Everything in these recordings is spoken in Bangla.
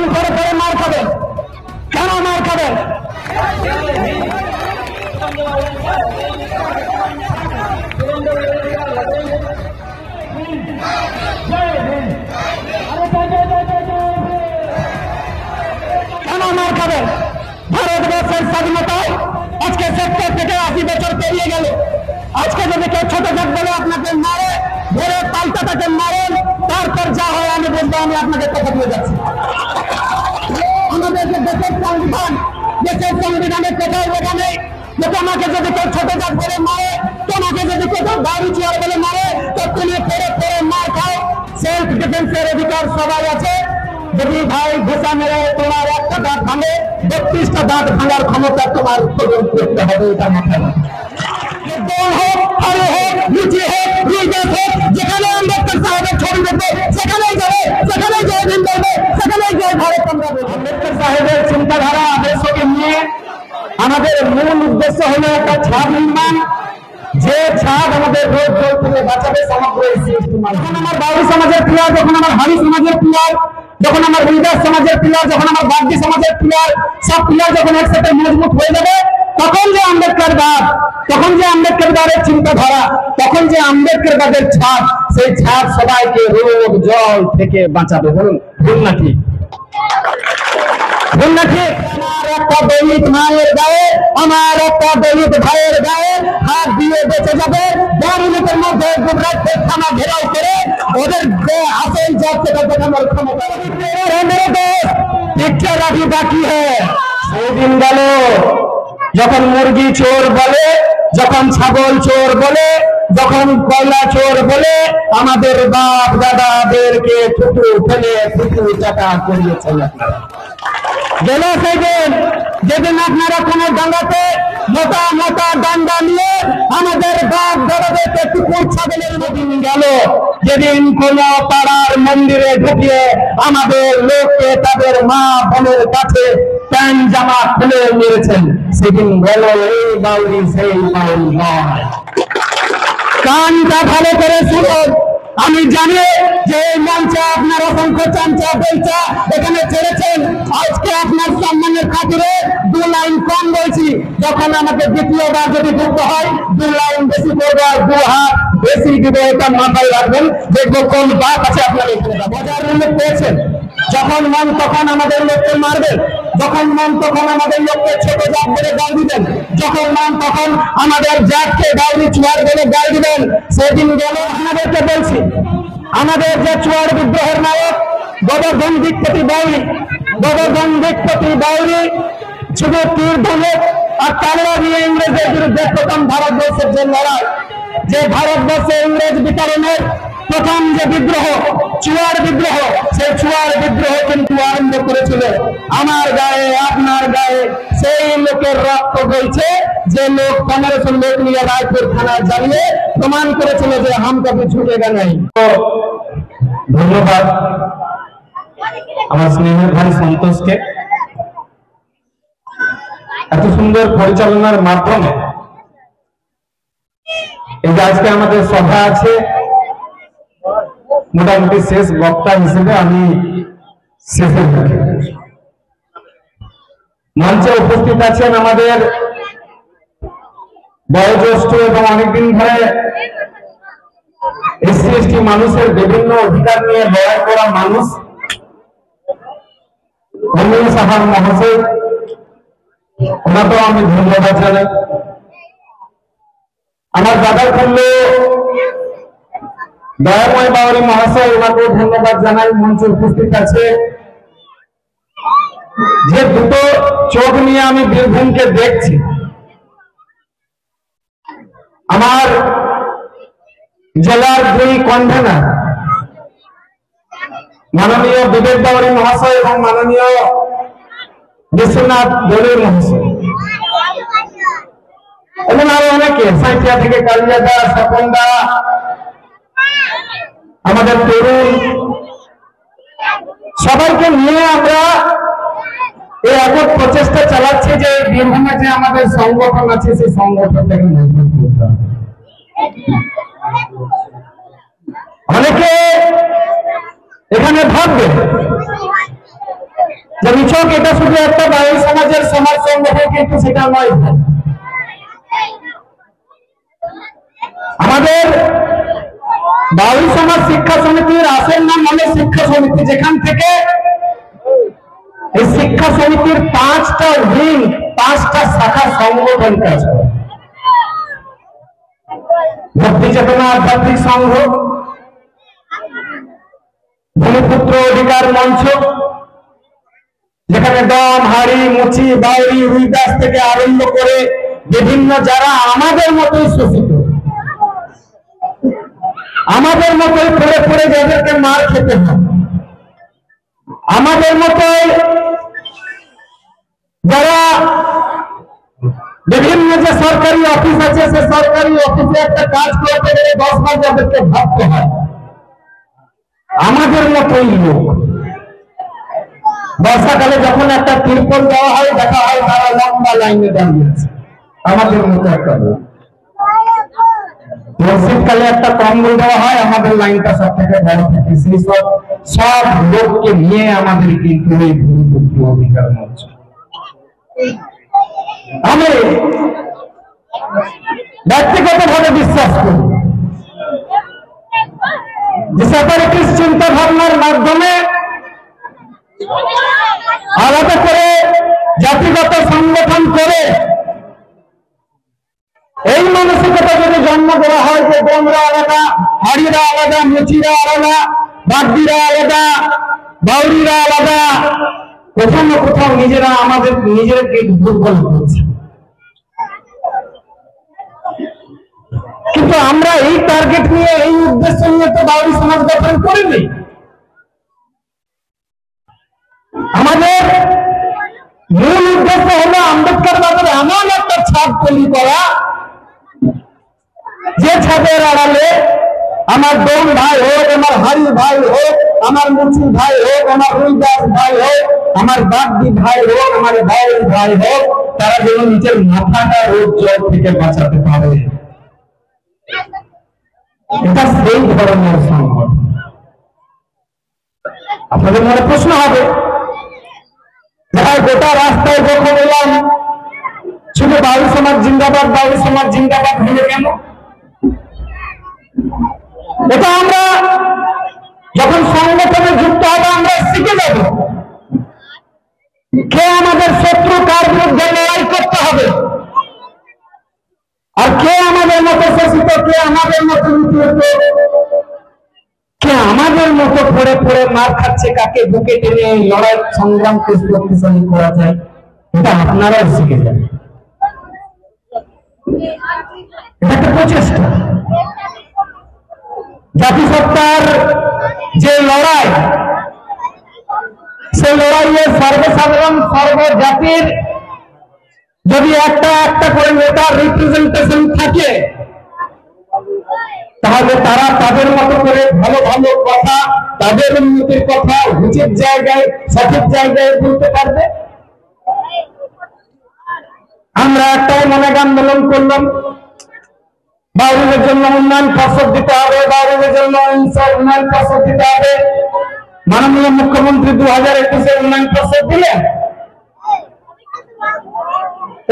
যখন পরে পরে মার খাবেন, কেন মার খাবেন? কেন মার খাবেন? ভারতবর্ষের স্বাধীনতায় আজকে 70 থেকে 80 বছর পেরিয়ে গেল। আজকে যদি কেউ ছোট জাত বলে আপনাকে মারে, ধরে পাল্টা তাকে মারেন, তারপর যা হয় আমি বুঝবো। আমি আপনাকে কথা দিয়ে যাচ্ছি, আমাদের যে দেশের সংবিধানের কোথাও লেখা নেই যে তোমাকে যদি কেউ ছোট জাত বলে মারে, তোমাকে যদি কেউ বাড়ি চেয়ার বলে মারে, তো তুমি পরে পরে মার খাও। সেলফ ডিফেন্সের অধিকার সবাই আছে। যদি ভাই ঘোষা মেরে তোমার একটা দাঁত ভাঙে, 32টা দাঁত ভাঙার ক্ষমতা তোমার উৎপাদন করতে হবে। এটা মাথায় হোক, আলু হোক, লুচি হোক, রুইদাস হোক, যেখানে আম্বেদকর সাহেবের ছবি দেখবে সেখানেই যাবে, সেখানেই জয় দিন বলবে, সেখানেই জয় ভারত বলবে। আম্বেদকর সাহেবের চিন্তাধারা আদর্শকে নিয়ে আমাদের মূল উদ্দেশ্য হলো একটা ছাদ নির্মাণ, যে ছাদ আমাদের রোদ জল থেকে বাঁচাবে সমগ্র এই সৃষ্টি। যখন আমার বাউরি সমাজের পিলার, যখন আমার হারি সমাজের পিলার, যখন আমার রুইদাস সমাজের পিলার, যখন আমার বাগদি সমাজের পিলার, সব পিলার যখন একসাথে মজবুত হয়ে যাবে, তখন যে আম্বেদকরবাদ, তখন যে আম্বেদকরবাদের চিন্তাধারা, তখন যে আম্বেদকরবাদের ছাদ, সেই ছাদ সবাইকে রোদ জল থেকে বাঁচাবে। বলুন ভুল না ঠিক? ভুল না ঠিক? আমার একটা দলিত মায়ের গায়ে, আমার একটা দলিত ভাইয়ের গায়ে হাত দিয়ে বেঁচে যাবে। বারুলিকের মধ্যে গুজরাটের থানা ঘেরাও করে ওদের আসল যাত্রা দেখানোর ক্ষমতা মেরে দেশ পিকচার রাখি বাকি হ্যাঁ। সেই দিন গেল যখন মুরগি চোর বলে, যখন ছাগল চোর বলে, যখন কয়লা চোর বলে আমাদের বাপ দাদাদেরকে থুতু ফেলে থুতু টাকা করিয়েছেন। গেল সেই দিন যেদিন আপনারা কোন ডাঙ্গাতে মোটা মোটা ডান্ডা নিয়ে আমাদের বাপ দাদাদেরকে কুকুর ছাগলের মতন গেল। যেদিন কোন পাড়ার মন্দিরে ঢুকিয়ে আমাদের লোককে তাদের মা বোনের কাছে প্যান্ট জামা খুলে মেরেছেন, সেদিন গেল এই বাউরি সেই বাউরি নয়। কানটা ভালো করে শুনুন। আমি জানি যে এই মঞ্চে আপনার অসংখ্য চামচা বেলচা এখানে ছেড়েছেন। আজকে আপনার সম্মানের খাতিরে 2 লাইন কম বলছি। যখন আমাকে দ্বিতীয়বার যদি ঢুকতে হয় 2 লাইন বেশি করবো আর 2 হাত বেশি দিব। এটা মাথায় রাখবেন। দেখবো কোন বাপ আছে আপনার এখানে। মজার উল্লেখ পেয়েছেন, যখন মন তখন আমাদের লোককে মারবেন, যখন মন তখন আমাদের লোককে ছোট জাত বলে গাল দিবেন, যখন মন তখন আমাদের জাতকে গাউরি চুয়ার বলে গাল দিবেন। সেদিন গেল। আপনাদেরকে বলছি, আমাদের যে চুয়ার বিদ্রোহের নায়ক গোবর্ধন দিকপতি বাউরি, গোবর্ধন দিকপতি বাউরি শুধু তীর ধনুক আর তালোয়ার নিয়ে ইংরেজের বিরুদ্ধে প্রথম ভারতবর্ষের যে লড়াই, যে ভারতবর্ষে ইংরেজ বিতরণের প্রথম যে বিদ্রোহ, চুয়ার বিদ্রোহ, সেই চুয়ার বিদ্রোহ কিন্তু আরম্ভ করেছিল আমার গায়ে, আপনার গায়ে। সেই লোকের রক্ত বলছে যে লোক 1500 লোক নিয়ে রায়পুর থানায় জ্বালিয়ে প্রমাণ করেছিল যে হাম কবি ঝুঁকেগা নাই। ধন্যবাদ আমার স্নেহের ভাই সন্তোষকে, এত সুন্দর পরিচালনার মাধ্যমে এই যে আজকে আমাদের সভা আছে, মোটামুটি শেষ বক্তা হিসেবে আমি শেষের দিকে। মঞ্চে উপস্থিত আছেন আমাদের বয়োজ্যেষ্ঠ এবং অনেকদিন ধরে এসসি এসটি মানুষের বিভিন্ন অধিকার নিয়ে লড়াই করা মানুষ, অমিয় সাহার মহাশয়, ওনাকেও আমি ধন্যবাদ জানাই। আমার দাদার খুলল দয়াময় বাউরি মহাশয়, ওনাকেও ধন্যবাদ জানাই। মঞ্চে উপস্থিত আছে, যে দুটো চোখ নিয়ে আমি বীরভূমকে দেখছি, আমার জেলার 2 কনভেনার মাননীয় বিবেক বাউরি মহাশয় এবং মাননীয় বিশ্বনাথ দোলে মহাশয় এবং আরো অনেকে, সাঁইথিয়া থেকে কালিয়াদা, স্বপনদা, আমাদের তরুণ, সবাইকে নিয়ে আমরা এই একক প্রচেষ্টা চালাচ্ছি যে বীরভূমে যে আমাদের সংগঠন আছে সেই সংগঠনটাকে মজবুত করতে হবে। অনেকে এখানে ভাববে যে নিছক এটা শুধু একটা বাউল সমাজের সমাজ সংগঠন, কিন্তু সেটা নয়। আমাদের বাউল সমাজ শিক্ষা সমিতির আসল নাম হলো শিক্ষা সমিতি, যেখান থেকে এই শিক্ষা সমিতির 5টা উইং, 5টা শাখা সংগঠন কাজ করে। ভক্তি চেতনা আধ্যাত্মিক সংঘ, ভূমিপুত্র অধিকার মঞ্চ, যেখানে দম, হাড়ি, মুচি, বাউরি, রুইদাস থেকে আরম্ভ করে বিভিন্ন যারা আমাদের মতোই শোষিত, আমাদের মতোই পড়ে পড়ে যাদেরকে মার খেতে হয়, আমাদের মতোই যারা বিভিন্ন যে সরকারি অফিস আছে, সে সরকারি অফিসে একটা কাজ করতে গেলে 10 বার যাদেরকে ভাবতে হয়, আমাদের মতোই লোক। বর্ষাকালে যখন একটা তিরপল দেওয়া হয়, দেখা হয় তারা লম্বা লাইনে দাঁড়িয়ে আছে, আমাদের মতো একটা লোক। শীতকালে একটা কম্বল দেওয়া হয়, আমাদের লাইনটা সব থেকে বড় থাকে। সেই সব লোককে নিয়ে আমাদের কিন্তু এই ভূমিপুত্র অধিকার মঞ্চ। আমি ব্যক্তিগতভাবে বিশ্বাস করি যে সেপারেটিস্ট চিন্তা ভাবনার মাধ্যমে আলাদা করে জাতিগত সংগঠন করে এই মানসিকতা যদি জন্ম দেওয়া হয় যে ডোমরা আলাদা, হাড়িরা আলাদা, মুচিরা আলাদা, বাগদিরা আলাদা, বাউরিরা আলাদা, কোথাও না কোথাও নিজেরা আমাদের নিজেদেরকে দুর্বল করছে। কিন্তু আমরা এই টার্গেট নিয়ে, এই উদ্দেশ্য নিয়ে তো বাউরি সমাজ গঠন করিনি। আমাদের মূল উদ্দেশ্য হলো আম্বেদকর বাদের এমন একটা ছাদ তৈরি করা, যে ছাদের আড়ালে আমার ডোম ভাই হোক, আমার হাড়ি ভাই হোক, আমার মুচি ভাই হোক, আমার রুইদাস ভাই হোক, আমার বাগদি ভাই হোক, আমার বাউরি ভাই হোক, তারা যেন নিজের মাথাটা রোগ জ্বর থেকে বাঁচাতে পারে। এটা সেই ধরনের সংগঠন। আপনাদের মনে প্রশ্ন হবে, গোটা রাস্তায় যখন এলাম শুধু বাউরি সমাজ জিন্দাবাদ, বাউরি সমাজ জিন্দাবাদ হলো কেন? এটা আমরা যখন সংগঠনে যুক্ত হবে আমরা শিখে যাব কে আমাদের শত্রু, কার বিরুদ্ধে লড়াই করতে হবে, আর কে আমাদের মতো শোষিত, কে আমাদের মতো নিপীড়িত, কে আমাদের মতো পড়ে পড়ে মার খাচ্ছে, কাকে বুকে টেনে এই লড়াই সংগ্রামকে শক্তিশালী করা যায়, এটা আপনারাও শিখে যাবেন। এটা একটা প্রচেষ্টা। জাতিসত্তার যে লড়াই, সেই লড়াইয়ে সর্বসাধারণ সর্বজাতির যদি একটা একটা করে নেতার রিপ্রেজেন্টেশন থাকে, তাহলে তারা তাদের মতো করে ভালো ভালো কথা, তাদের উন্নতির কথা উচিত জায়গায়, সঠিক জায়গায় বলতে পারবে। আমরা একটাই মনে আন্দোলন করলাম, বাউরিদের জন্য উন্নয়ন পর্ষদ দিতে হবে, বাউরিদের জন্য উন্নয়ন পর্ষদ দিতে হবে। মাননীয় মুখ্যমন্ত্রী 2021-এ উন্নয়ন পর্ষদ দিলেন।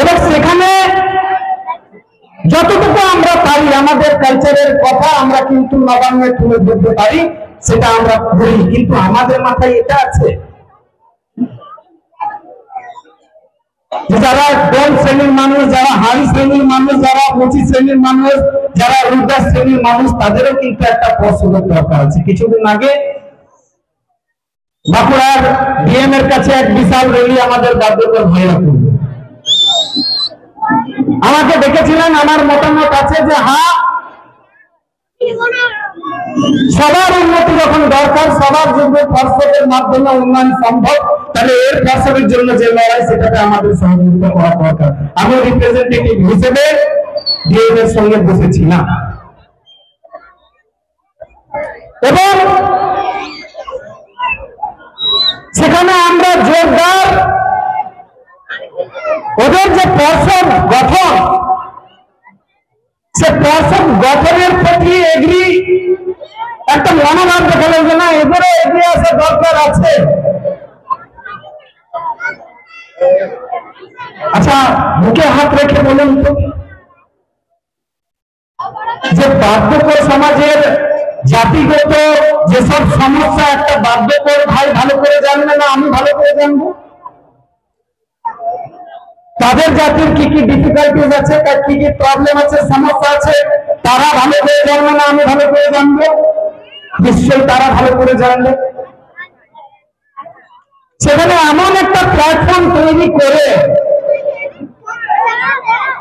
এবার সেখানে যতটুকু আমরা পারি আমাদের কালচারের কথা আমরা কিন্তু নবান্নে তুলে ধরতে পারি, সেটা আমরা করি। কিন্তু আমাদের মাথায় এটা আছে যারা ডোম শ্রেণীর মানুষ, যারা হাড়ি শ্রেণীর মানুষ, যারা মুচি শ্রেণীর মানুষ, যারা রুদাস শ্রেণীর মানুষ, তাদেরও কিন্তু একটা পর্ষদের দরকার আছে। কিছুদিন আগে বাঁকুড়ার ডিএম এর কাছে এক বিশাল র্যালি আমাদের বাধ্যকর ভাইরা করল। আমাকে দেখেছিলেন, আমার মতামত আছে যে হ্যাঁ, সবার উন্নতি যখন দরকার, সবার জন্য পর্ষদের মাধ্যমে উন্নয়ন সম্ভব, তাহলে এর পর্ষদের জন্য যে লড়াই সেটাতে আমাদের সহযোগিতা করা দরকার। আমি রিপ্রেজেন্টেটিভ হিসেবে ডিএম এর সঙ্গে বসেছিলাম এবং সেখানে আমরা জোরদার ওদের যে পর্ষদ গঠন, সে পর্ষদ গঠনের প্রতি এগ্রি একটা মনোভাব দেখালো যে না, এদেরও এগিয়ে আসা দরকার আছে। আচ্ছা, বুকে হাত রেখে বলুন তো, যে বাধ্যকর সমাজের জাতিগত যেসব সমস্যা একটা বাধ্যকর ভাই ভালো করে জানবে না আমি ভালো করে জানবো? তাদের জাতির কি কি ডিফিকাল্টিজ আছে, তার কি কি প্রবলেম আছে, সমস্যা আছে, তারা ভালো করে জানবে না আমি ভালো করে জানবো? নিশ্চয়ই তারা ভালো করে জানবে। সেখানে এমন একটা প্ল্যাটফর্ম তৈরি করে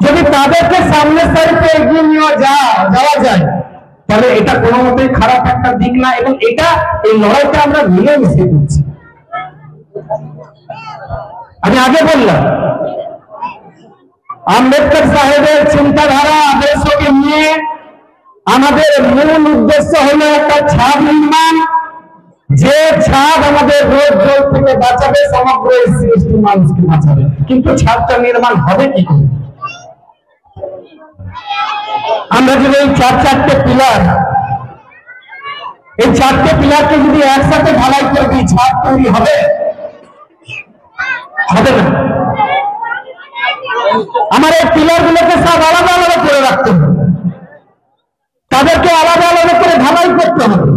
যদি তাদেরকে সামনের সারিতে এগিয়ে নিয়ে যাওয়া যায়, তাহলে এটা কোনো মতেই খারাপ একটা দিক না, এবং এটা এই লড়াইটা আমরা মিলেমিশে করছি। আমি আগে বললাম আম্বেদকর সাহেবের চিন্তাধারা আদর্শকে নিয়ে আমাদের মূল উদ্দেশ্য হলো একটা ছাদ নির্মাণ, যে ছাদ আমাদের রোদ জল থেকে বাঁচাবে, সমগ্র সৃষ্টি মানুষকে বাঁচাবে। কিন্তু ছাদটা নির্মাণ হবে কি করে? আমরা যদি এই চারটে পিলার, এই চারটে পিলারকে যদি একসাথে ঢালাই করে দিই, ছাদ তৈরি হবে? হবে না। আমার এই পিলার গুলোকে সব আলাদা আলাদা করে রাখতে হবে, তাদেরকে আলাদা আলাদা করে ঢালাই করতে হবে,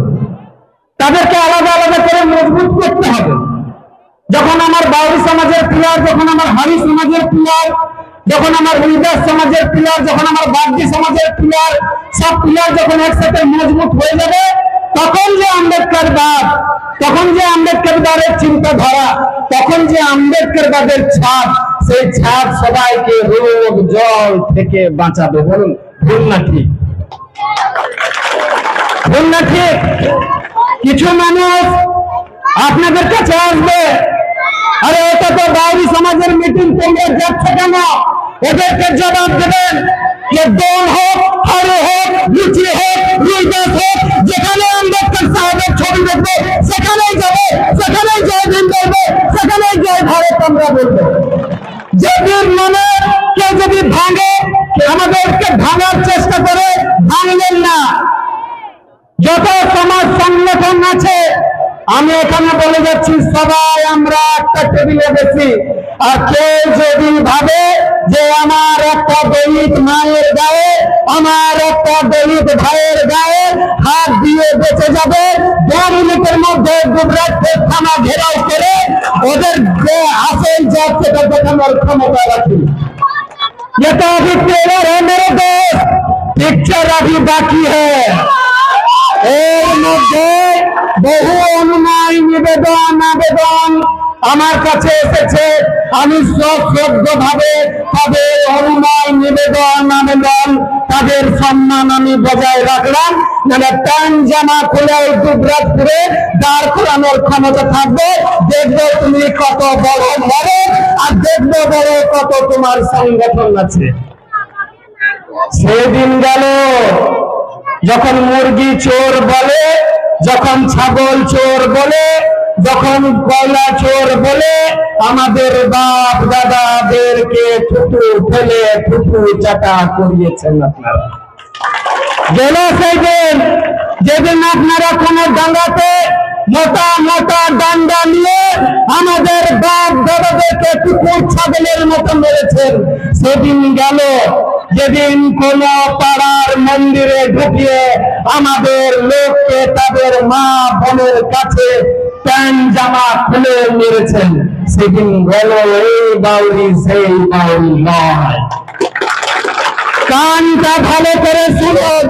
তাদেরকে আলাদা আলাদা করে মজবুত করতে হবে। যখন আমার বাউরি সমাজের পিলার, যখন আমার হারি সমাজের পিলার, যখন আমার হরিদাস সমাজের পিলার, যখন আমার বাগদি সমাজের পিলার, সব পিলার যখন একসাথে মজবুত হয়ে যাবে, তখন যে আম্বেদকরবাদ, তখন যে আম্বেদকরবাদের চিন্তাধারা, তখন যে আম্বেদকরবাদের ছাপ, সেই ছাপ সবাইকে রোগ জল থেকে বাঁচাবে। বলুন ভুল না ঠিক? ভুল না ঠিক? কিছু মানুষ আপনাদের কাছে আসবে, আরে এটা তো বাউরি সমাজের মিটিং, তোমরা যাচ্ছে কেন? এদেরকে জবাব দেবেন যে দোল হোক, হারে হোক, লুচি হোক, রুইদাস হোক, যেখানে আম্বেদকর সাহেবের ছবি দেখবে সেখানেই যাবে, সেখানেই জয় ভীম বলবে, সেখানেই জয় ভারত আমরা বলবো। যেদিন মনে কেউ যদি ভাঙে, আমাদেরকে ভাঙার চেষ্টা করে, ভাঙলেন না। যত সমাজ সংগঠন আছে আমি এখানে বলে যাচ্ছি, সবাই আমরা একটা টেবিলে বসি। আর কেউ যদি ভাবে যে আমার একটা দলিত মায়ের গায়ে, আমার একটা দলিত ভাইয়ের গায়ে হাত দিয়ে বেঁচে যাবে, 2 মিনিটের মধ্যে গুজরাট থানা ঘেরাও করে ওদের যে আসল জাত সেটা দেখানোর ক্ষমতা রাখি। এটা अभी ट्रेलर है मेरे दोस्त, पिक्चर अभी बाकी है। এর মধ্যে বহু অনুনয় নিবেদন আবেদন আমার কাছে এসেছে। আমি সশ্রদ্ধ ভাবে তাদের অনুনয় নিবেদন আবেদন, তাদের সম্মান আমি বজায় রাখলাম। মানে প্যান্ট জামা খুলে গুজরাটপুরে দাঁড় করানোর ক্ষমতা থাকবে। দেখবো তুমি কত বড় বড়, আর দেখবো বড় কত তোমার সংগঠন আছে। সেদিন গেল যখন মুরগি চোর বলে, যখন ছাগল চোর বলে, যখন কয়লা চোর বলে আমাদের বাপ দাদাদেরকে থুতু ফেলে থুতু চাটা করিয়েছেন আপনারা। গেল সেই দিন যেদিন আপনারা কোন ডাঙ্গাতে মোটা মোটা ডান্ডা নিয়ে আমাদের বাপ দাদাদেরকে কুকুর ছাগলের মতো মেরেছেন। সেদিন গেল যেদিন কোন পাড়ার মন্দিরে ঢুকিয়ে আমাদের লোককে তাদের মা বোনের কাছে প্যান্ট জামা খুলে মেরেছেন। সেদিন গেল এই বাউরি সেই বাউরি নয়। কানটা ভালো করে শুনুন।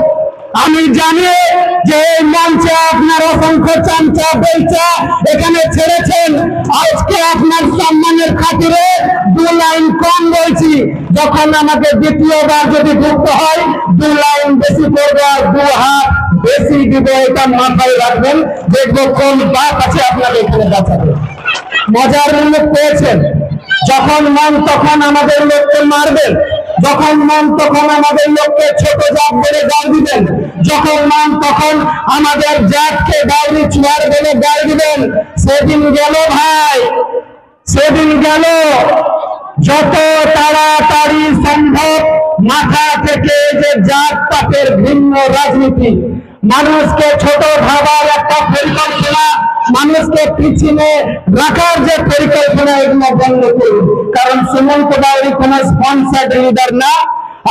আমি জানি যে এই মঞ্চে আপনার অসংখ্য চামচা বেলচা এখানে ছেড়েছেন। আজকে আপনার সম্মানের খাতিরে 2 লাইন কম বলছি। যখন আমাকে দ্বিতীয়বার যদি ঢুকতে হয় 2 লাইন বেশি করবো, আর 2 হাত বেশি দিব, এটা মাথায় রাখবেন। দেখবো কোন বাপ আছে আপনাকে এখানে বাঁচাবে। মজার মূল্য পেয়েছেন। যখন মন তখন আমাদের লোককে মারবেন, যখন মন তখন আমাদের লোককে ছোট জাত বলে গাল দিবেন, যখন মন তখন আমাদের জাতকে গাউরি চুয়ার বলে গাল দিবেন। সেদিন গেল ভাই, সেদিন গেল। যত তাড়াতাড়ি সম্ভব মাথা থেকে যে জাত পাতের ভিন্ন রাজনীতি মানুষকে ছোট ভাবার একটা পরিকল্পনা, মানুষকে পিছনে রাখার যে পরিকল্পনা, এগুলো বন্ধ করুন। কারণ সুমন্ত বাউরি কোন স্পন্সার্ড লিডার না,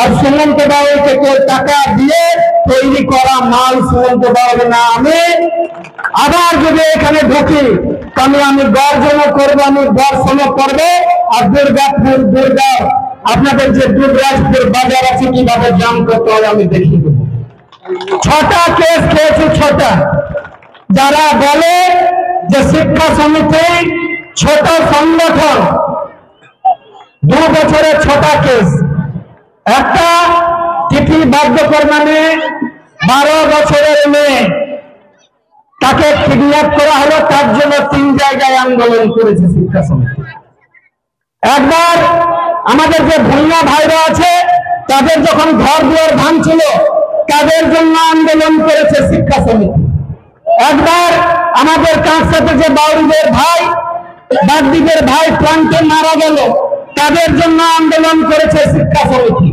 আর সুমন্ত বাউরিকে কেউ টাকা দিয়ে তৈরি করা মাল সুমন্ত বাউরি না। আমি আবার যদি এখানে ঢুকি তাহলে আমি গর্জনও করবো, আমি দর্শনও করবো, আর দুর্গা আপনাদের যে দুর্গাপুর বাজার আছে কিভাবে জাম করতে হয় আমি দেখিয়ে দেবো। 6টা কেস খেয়েছি, 6টা। যারা বলে যে শিক্ষা সমিতি ছোট সংগঠন, 2 বছরে 6টা কেস। একটা তিথি বাধ্যকর মানে 12 বছরের মেয়ে, তাকে কিডন্যাপ করা হলো, তার জন্য 3 জায়গায় আন্দোলন করেছে শিক্ষা সমিতি। একবার আমাদের যে ভুইয়া ভাইরা আছে তাদের যখন ঘর দুয়ার ভাঙছিল, তাদের জন্য আন্দোলন করেছে শিক্ষা সমিতি। একবার আমাদের কাঁকসাতে যে বাউরিদের ভাই, বাগদিদের ভাই প্রান্তে মারা গেল, তাদের জন্য আন্দোলন করেছে শিক্ষা সমিতি।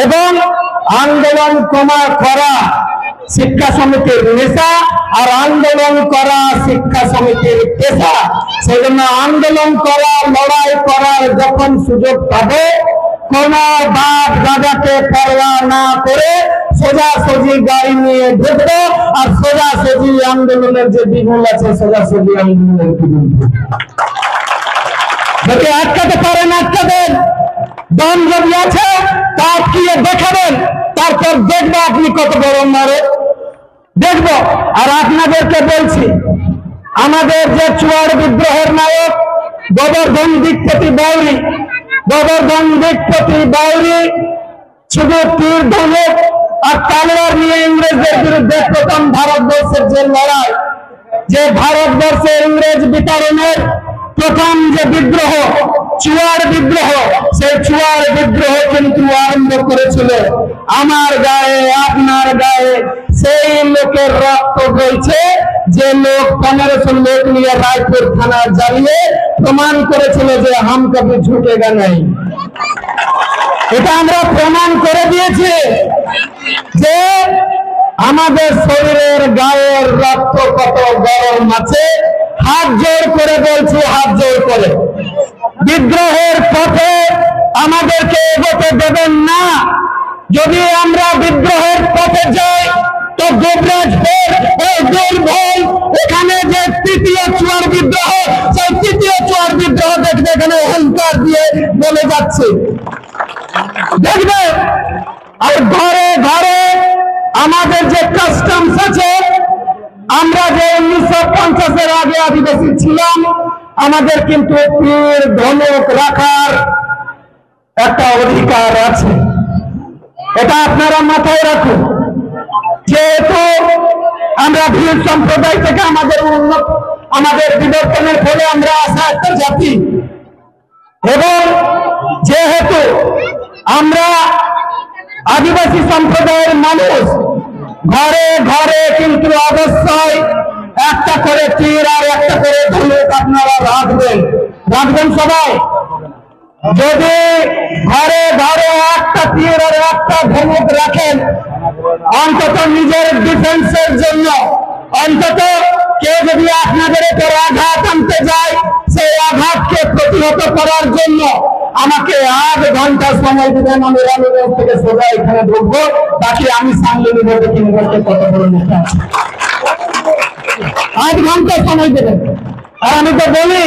এবং আন্দোলন করা শিক্ষা সমিতির নেশা, আর আন্দোলন করা শিক্ষা সমিতির পেশা। সেই জন্য আন্দোলন করা, লড়াই করার যখন সুযোগ পাবে, কোন বাপ দাদাকে পরোয়া না করে সোজাসুজি গাড়ি নিয়ে ঢুকবো, আর সোজাসুজি আন্দোলনের যে বিগুল আছে সোজাসুজি আন্দোলনের বিগুল। যদি আটকাতে পারেন আটকাবেন, দম যদি আছে তা আটকিয়ে দেখাবেন, তারপর দেখবো আপনি কত বড় মারে, দেখবো। আর আপনাদেরকে বলছি, আমাদের যে চুয়াড় বিদ্রোহের নায়ক গোবর্ধন দিকপতি বাউরি, গোবর্ধন দিকপতি বাউরি শুধু তীর ধনুক আর তলোয়ার নিয়ে ইংরেজদের বিরুদ্ধে প্রথম ভারতবর্ষের যে লড়াই, যে ভারতবর্ষে ইংরেজ বিতরণের প্রথম যে বিদ্রোহ, চুয়াড় বিদ্রোহ, সেই চুয়াড় বিদ্রোহ কিন্তু আরম্ভ করেছিল আমার গায়ে, আপনার গায়ে। সেই লোকের রক্ত বইছে যে লোক 1500 লোক নিয়ে রায়পুর থানা জ্বালিয়ে প্রমাণ করেছিল যে হাম কবি ঝুঁকেগা নাই। এটা আমরা প্রমাণ করে দিয়েছি যে আমাদের শরীরের গায়ের রক্ত কত গরম আছে। হাত জোর করে বলছি, হাত জোর করে, বিদ্রোহের পথে আমাদেরকে এগোতে দেবেন না। যদি আমরা বিদ্রোহের পথে যাই তো গোবরাজপুর ও দুর্ভোল, এখানে যে 3য় চুয়াড় বিদ্রোহ, সেই 3য় চুয়াড় বিদ্রোহ দেখবে, এখানে হুঙ্কার দিয়ে বলে যাচ্ছে, দেখবে। আর ঘরে ঘরে আমাদের যে কাস্টমস আছে, আমরা যে 1950-এর আগে আদিবাসী ছিলাম, আমাদের কিন্তু তীর ধনুক রাখার একটা অধিকার আছে। এটা আপনারা মাথায় রাখুন। যেহেতু আমরা ভিল সম্প্রদায় থেকে আমাদের বিবর্তনের ফলে আমরা আসা একটা জাতি, এবং যেহেতু আমরা আদিবাসী সম্প্রদায়ের মানুষ, ঘরে ঘরে কিন্তু অবশ্যই একটা করে তীর আর একটা করে ধনুক আপনারা রাখবেন সবাই। যদি ঘরে ঘরে একটা তীর আর একটা ধনুক রাখেন, অন্তত নিজের ডিফেন্সের জন্য, অন্তত কেউ যদি আপনাদের উপর আঘাত আনতে যায়, সেই আঘাতকে প্রতিহত করার জন্য আমাকে 8 ঘন্টা সময় দিবেন। আমি রানীগঞ্জ থেকে সোজা এখানে ঢুকবো, বাকি আমি সামনে নিব, দেখি কত বড় নেতা আছে। 8 ঘন্টা সময় দেবেন। আর আমি তো বলি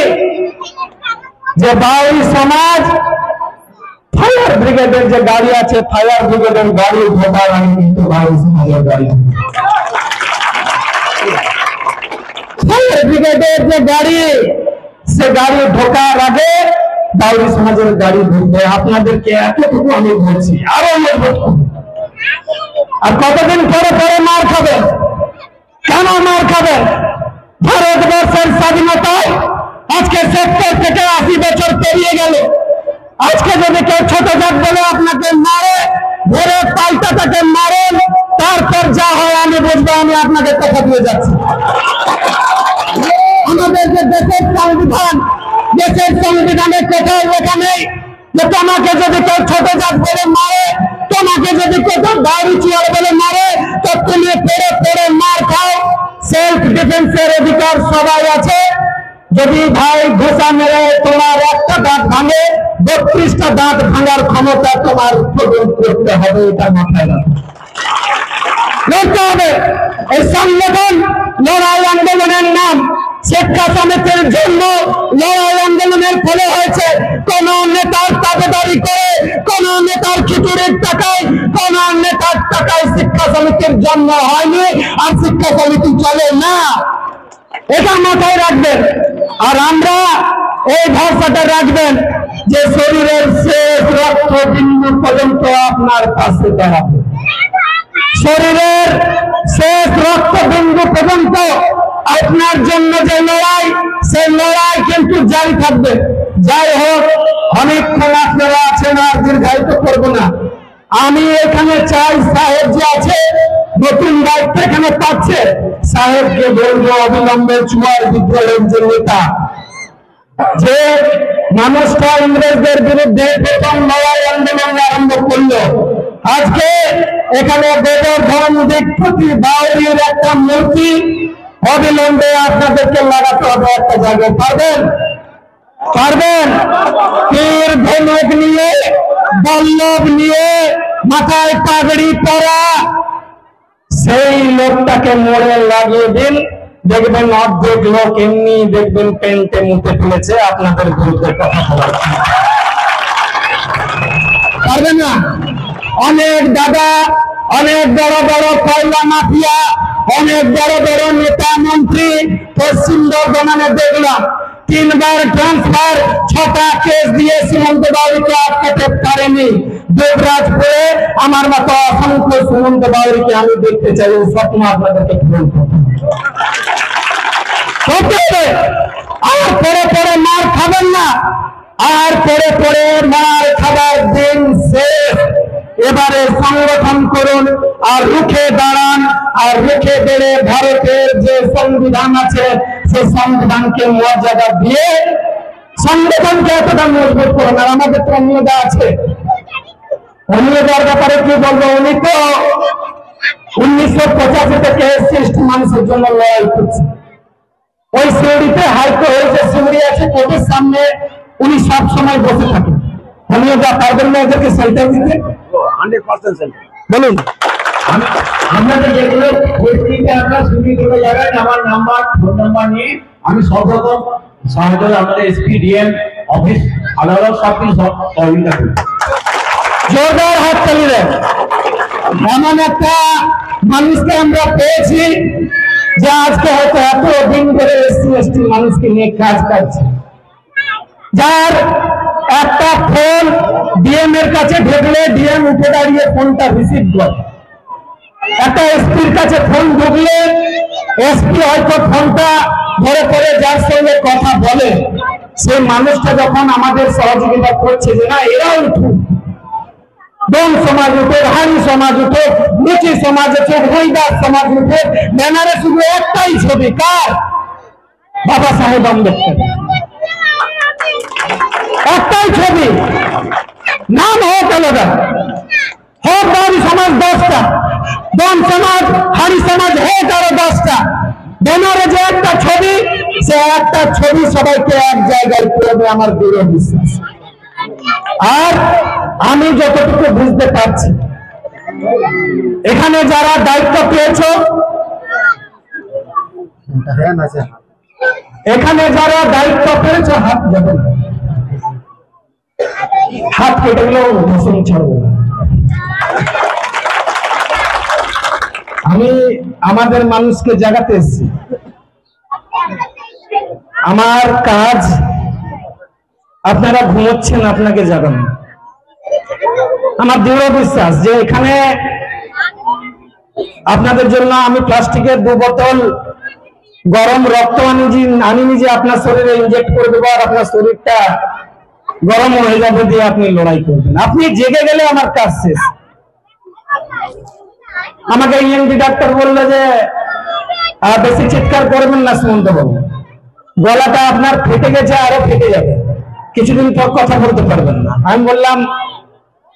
যে বাউরি সমাজ, ফায়ার ব্রিগেডের যে গাড়ি আছে, ফায়ার ব্রিগেডের গাড়ি ঢোকার আমি কিন্তু বাউরি সমাজের গাড়ি, ফায়ার ব্রিগেডের যে গাড়ি, সে গাড়ি ঢোকার আগে বাউরি সমাজের গাড়ি ঢুকবে। আপনাদেরকে এতটুকু আমি বলছি, আরো আর কতদিন পরে পরে মার খাবেন? কেন মার খাবেন? ভারতবর্ষের স্বাধীনতায় আজকে 70 থেকে 80 বছর পেরিয়ে গেল। আজকে যদি কেউ ছোট জাত বলে আপনাকে মারে, ধরে পাল্টা তাকে মারেন, তারপর যা হয় আমি বুঝবো। আমি আপনাকে কথা দিয়ে যাচ্ছি, আমাদের যে দেশের সংবিধানে কোথাও লেখা নেই যে তোমাকে যদি কেউ ছোট জাত বলে মারে, তোমাকে যদি কেউ দাড়ি চিয়ার বলে মারে, তো তুমি পড়ে পড়ে মার খাও। সেলফ ডিফেন্সের অধিকার সবাই আছে। যদি ভাই ঘোষা মেরে তোমার একটা দাঁত ভাঙে, 32টা দাঁত ভাঙার ক্ষমতা তোমার প্রয়োগ করতে হবে, এটা মাথায় রাখতে হবে। এই সংগঠন লড়াই আন্দোলনের নাম শিক্ষা সমিতির জন্য লড়াই আন্দোলনের ফলে হয়েছে। কোন নেতার তাবেদারি করে, কোন নেতার খিচুড়ির টাকায়, কোন নেতার টাকায় শিক্ষা সমিতির জন্ম হয়নি, আর শিক্ষা সমিতি চলে না, এটা মাথায় রাখবেন। আর আমরা এই ভরসাটা রাখবেন যে শরীরের শেষ রক্তবিন্দু পর্যন্ত আপনার পাশে দাঁড়াবে। শরীরের শেষ রক্তবিন্দু পর্যন্ত আপনার জন্য যে লড়াই, সেই লড়াই কিন্তু জারি থাকবে। যাই হোক, অনেকক্ষণ আপনারা আছেন, আর দীর্ঘায়িত করবো না। আমি এখানে চাই সাহেব যে আছে, নতুন দায়িত্ব এখানে পাচ্ছে, সাহেবকে বলবো অবিলম্বে চুয়ার বিদ্রোহের যে নেতা, যে মানুষটা ইংরেজদের বিরুদ্ধে প্রথম লড়াই আন্দোলন আরম্ভ করলো, আজকে এখানে গোবর্ধন দীক্ষিত বাউরির একটা মূর্তি অবিলম্বে আপনাদেরকে লাগাতে হবে একটা জায়গায়। পারবেন? পারবেন? তীর ধনুক নিয়ে, বল্লভ নিয়ে, মাথায় পাগড়ি পরা সেই লোকটাকে মোড়ে লাগিয়ে দিন, দেখবেন অর্ধেক লোক এমনি দেখবেন পেন্টে মুখে ফেলেছে আপনাদের বিরুদ্ধে কথা বলার। পারবেন না? অনেক দাদা, অনেক বড় বড় কয়লা মাফিয়া, অনেক বড় বড় নেতা মন্ত্রী পশ্চিম বর্ধমানে দেখলাম 3 বার ট্রান্সফার, 6টা কেস দিয়ে সুমন্ত বাউরিকে আটকাতে পারেনি। দেবরাজপুরে আমার মতো অসংখ্য সুমন্ত বাউরিকে আমি দেখতে চাই, স্বপ্ন আপনাদেরকে পূরণ করতে হবে। আর পরে পরে মার খাবেন না, আর পরে পরে মার খাবার দিন শেষ। এবারে সংগঠন করুন, আর রুখে দাঁড়ান, আর রুখে বেড়ে ভারতের যে সংবিধান আছে সেই সংবিধানকে মর্যাদা দিয়ে সংগঠনকে এতটা মজবুত করুন। আর আমাদের তো অন্যদা আছে, অন্যদার ব্যাপারে কি বলবো, উনি তো 1985 থেকে এসসি মানুষের জন্য লড়াই করছে। ওই সিউড়িতে হাইকো হয়েছে, সিউড়ি আছে কোর্টের সামনে, উনি সব সময় বসে থাকেন। অন্যদা পারবেন না এদেরকে সেন্টার দিতে? 100% সেন্টার। বলুন। আপনাদের যেগুলো পরিস্থিতিতে আপনারা সুবিধা করে যাবেন, আমার নাম্বার, ফোন নাম্বার নিয়ে আমি সর্বপ্রথম সাহায্য আমাদের এসপি ডিএম অফিস আদালত সবকিছু সহযোগিতা করি। জোরদার হাততালি দেন। এমন একটা মানুষকে আমরা পেয়েছি যে আজকে হয়তো এত দিন ধরে এসসি এসটি মানুষকে নিয়ে কাজ করছে, যার একটা ফোন ডিএম এর কাছে ঢুকলে ডিএম উঠে দাঁড়িয়ে ফোনটা রিসিভ করে, একটা এসপির কাছে ফোন ঢুকলে এসপি হয়তো ফোনটা ধরে করে যার সঙ্গে কথা বলে, সেই মানুষটা যখন আমাদের সহযোগিতা করছে যে না এরাও উঠুক, ডোম সমাজ উঠে, হাড়ি সমাজ উঠে, মুচি সমাজ উঠে, হরিদাস সমাজ উঠে, ব্যানারে শুধু একটাই ছবি, কার? বাবা সাহেব আম্বেদকর। একটাই ছবি, নাম হোক আলাদা, হোক বাউরি সমাজ 10টা, ডোম সমাজ, হাড়ি সমাজ হোক আরো 10টা, ব্যানারে যে একটা ছবি, সে একটা ছবি সবাইকে এক জায়গায় করবে, আমার দৃঢ় বিশ্বাস। আর আমি যতটুকু বুঝতে পারছি, এখানে যারা দায়িত্ব পেয়েছো, এখানে যারা দায়িত্ব পেয়েছো, হাত যাবে না, হাত কেটে গেলেও ঘোষণ ছাড়বো না। আমি আমাদের মানুষকে জাগাতে এসেছি, আমার কাজ আপনারা ঘুমোচ্ছেন, আপনাকে জাগানো। আমার দৃঢ় বিশ্বাস যে এখানে আপনাদের জন্য আমি প্লাস্টিকের 2 বোতল গরম রক্ত আনিনি যে আপনার শরীরে ইনজেক্ট করে দেবো আর আপনার শরীরটা গরম হয়ে যাবে দিয়ে আপনি লড়াই করবেন। আপনি জেগে গেলে আমার কাজ শেষ। আমাকে ইএনটি ডাক্তার বললো যে বেশি চিৎকার করবেন না সুমন্ত বাবু, গলাটা আপনার ফেটে গেছে, আরো ফেটে যাবে। কিছুদিন পর কথা বলতে পারবেন না। আমি বললাম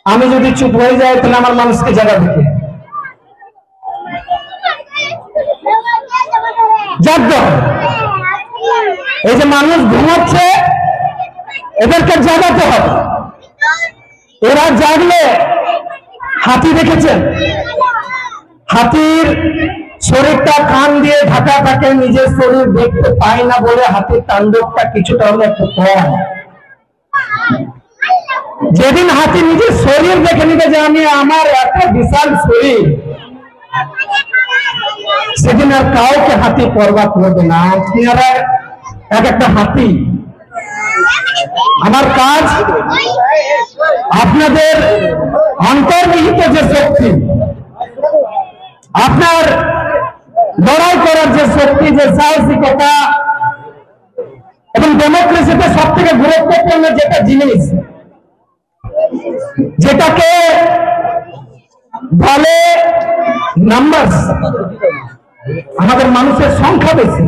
আমি যদি চুপ হয়ে যাই তাহলে আমার মানুষকে জায়গা দিতে জাগতে হবে। এই যে মানুষ ঘুমাচ্ছে এদেরকে জাগাতে হবে। এরা জাগলে, হাতি দেখেছেন, হাতির শরীরটা কান দিয়ে ঢাকা থাকে, নিজের শরীর দেখতে পায় না বলে হাতির তাণ্ডবটা কিছুটা হলে একটু কম। যেদিন হাতি নিজের শরীর দেখে নিবে যে আমি আমার একটা বিশাল শরীর, সেদিন আর কাউকে হাতি পরোয়া করবে না। আপনারা এক একটা হাতি। আমার কাজ আপনাদের অন্তর্নিহিত যে শক্তি, আপনার লড়াই করার যে শক্তি, যে সাহসিকতা এবং ডেমোক্রেসিতে সব থেকে গুরুত্বপূর্ণ যেটা জিনিস, যেটাকে বলে নাম্বারস। আমাদের মানুষের সংখ্যা বেশি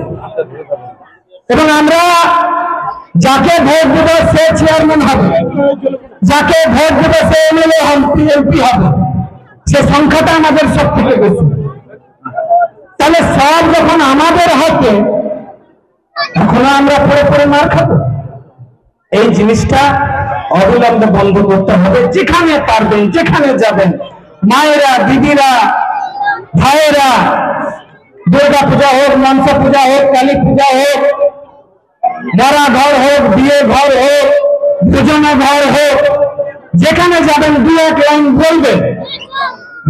এবং আমরা যাকে ভোট দেব সে চেয়ারম্যান হবে, যাকে ভোট দেব সে এমএলএ এমপি হবে, সে সংখ্যাটা আমাদের সব থেকে বেশি। তাহলে সব যখন আমাদের হাতে, এখন আমরা পরে পরে মার খাবো। এই জিনিসটা অবিলম্বে বন্ধ করতে হবে। যেখানে পারবেন, যেখানে যাবেন, মায়েরা, দিদিরা, ভাইয়েরা, দুর্গা পূজা হোক, মনসা পূজা হোক, কালী পূজা হোক, মরা ঘর হোক, বিয়ে ঘর হোক, দুজনা ঘর হোক, যেখানে যাবেন দু এক লাইন বলবেন,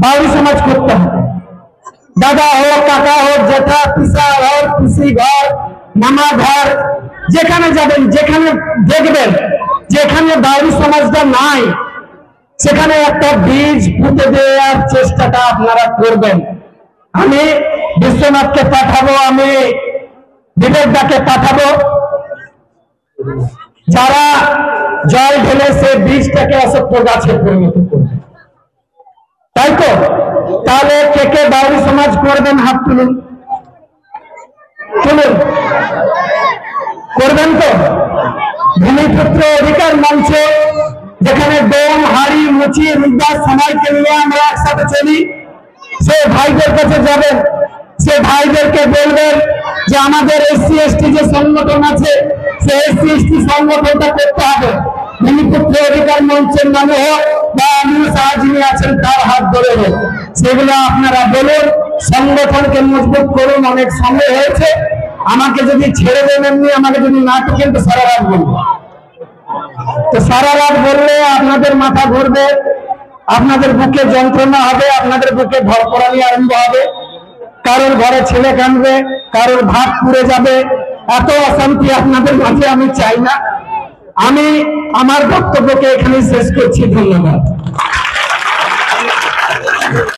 বাউরি সমাজ করতে হবে। দাদা হোক, কাকা হোক, জেঠা, পিসা ঘর, পিসি ঘর, মামা ঘর, যেখানে যাবেন, যেখানে দেখবেন যেখানে বাউরি সমাজটা নাই, সেখানে একটা বীজ পুঁতে দেওয়ার চেষ্টাটা আপনারা করবেন। আমি বিশ্বনাথকে পাঠাবো, আমি বিবেকদাকে পাঠাবো, যারা জল ঢেলে সে বীজটাকে অসত্য গাছে পরিণত করবে। তাই তো? তাহলে কে কে বাউরি সমাজ করবেন? হাত তুলুন, তুলুন। করবেন তো? ভূমিপুত্র অধিকার মঞ্চ, যেখানে ডোম, হাড়ি, মুচি, রুদ্দাস সবাইকে নিয়ে আমরা একসাথে চলি, সে ভাইদের কাছে যাবেন, সে ভাইদেরকে বলবেন যে আমাদের এসসি এসটি যে সংগঠন আছে, সে এসসি এসটি সংগঠনটা করতে হবে। ভূমিপুত্র অধিকার মঞ্চের নামে হোক বা আমিও সাহায্যী আছেন তার হাত ধরে হোক, সেগুলো আপনারা বলুন, সংগঠনকে মজবুত করুন। অনেক সময় হয়েছে, আমাকে যদি ছেড়ে দেন এমনি, আমাকে যদি না টিকেন তো সারা রাত বলবো। তো সারা রাত বললে আপনাদের মাথা ঘুরবে, আপনাদের বুকে যন্ত্রণা হবে, আপনাদের বুকে ধরপড়ানি আরম্ভ হবে, কারোর ঘরে ছেলে কাঁদবে, কারোর ভাত পুড়ে যাবে। এত অশান্তি আপনাদের মাঝে আমি চাই না। আমি আমার বক্তব্যকে এখানে শেষ করছি। ধন্যবাদ।